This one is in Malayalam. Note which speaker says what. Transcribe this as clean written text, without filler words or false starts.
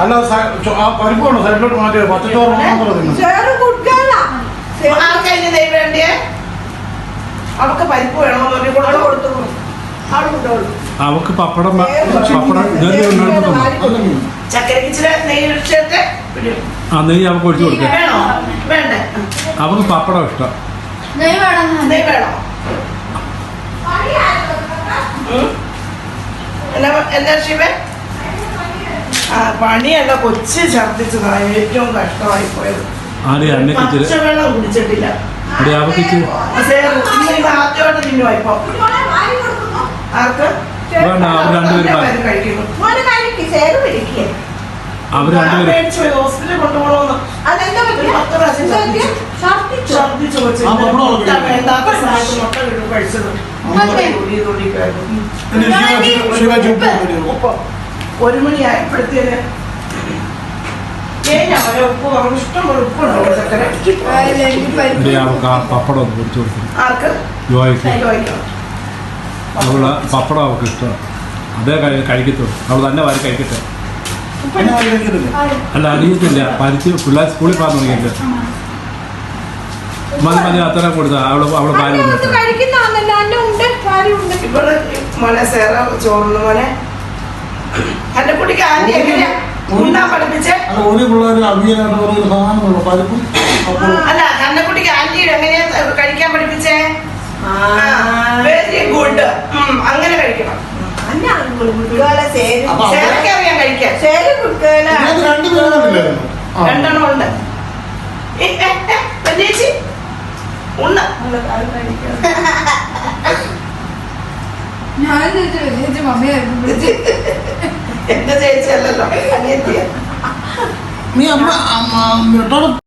Speaker 1: അല്ല പരിപ്പ് വേണം സൈഡിലോട്ട് മാറ്റി പച്ചച്ചോറ്
Speaker 2: ആർക്കതിന് നെയ് വേണ്ടിയേ അവർക്ക് പരിപ്പ് വേണമെന്ന് കൊടുത്തു
Speaker 3: അവക്ക് പപ്പടം
Speaker 2: ചക്കരക്ക് ഇച്ചിരി നെയ്യ് ഒഴിച്ചിട്ട്
Speaker 3: ആ നെയ്യ് അവക്ക് ഒഴിച്ചു കൊടുക്കാം.
Speaker 2: വേണോ വേണ്ടേ
Speaker 3: അവക്ക് പപ്പടം ഇഷ്ടം.
Speaker 2: നെയ് വേണോ എന്താ ശിവൻ? ആ പണിയല്ല കൊച്ചു ഛർദിച്ചതാ ഏറ്റവും കഷ്ടമായി പോയത്. പച്ചവെള്ളം കുടിച്ചിട്ടില്ല. ആദ്യമായിട്ട് തിന്നുവാ ഇപ്പൊ. ആർക്ക് ഹോസ്പിറ്റലിൽ കൊണ്ടുപോകണമെന്ന് കഴിച്ചത് 1 മണിയായപ്പോഴത്തേന് ഉപ്പ് കുറവ് ഇഷ്ടം പോലെ ഉപ്പുണ്ടോ ചക്കര
Speaker 3: പപ്പടം പൊടിച്ചു കൊടുക്കും.
Speaker 2: ആർക്ക്
Speaker 3: അവള് പപ്പടം അവൾക്ക് ഇഷ്ടമാണ്. അതേ കഴിക്കത്തുള്ളൂ. അവൾ തന്നെ വാരി കഴിക്കട്ടെ. അല്ല അറിയത്തില്ല പരിച്ച് പിള്ളേർ സ്കൂളിൽ പോകാൻ തുടങ്ങിയിട്ട് മതി അത്ര കൊടുത്ത അവള് പാല്
Speaker 2: ഇവിടെ മോനെ സേറ ചോറുണ്ട് മോനെ. എന്റെ കുട്ടിക്ക് ആന്റി എങ്ങനെയാ ഉണ്ണാൻ പഠിപ്പിച്ചേ? അല്ല കന്നക്കുട്ടിക്ക് ആന്റി എങ്ങനെയാ കഴിക്കാൻ പഠിപ്പിച്ചേ? Very good. അങ്ങനെ കഴിക്കണം. അറിയാൻ കഴിക്കാൻ 2 ഉണ്ട്. ചേച്ചി ഉണ്ണ എന്റെ ചേച്ചി അല്ലല്ലോ അനിയത്തിയ.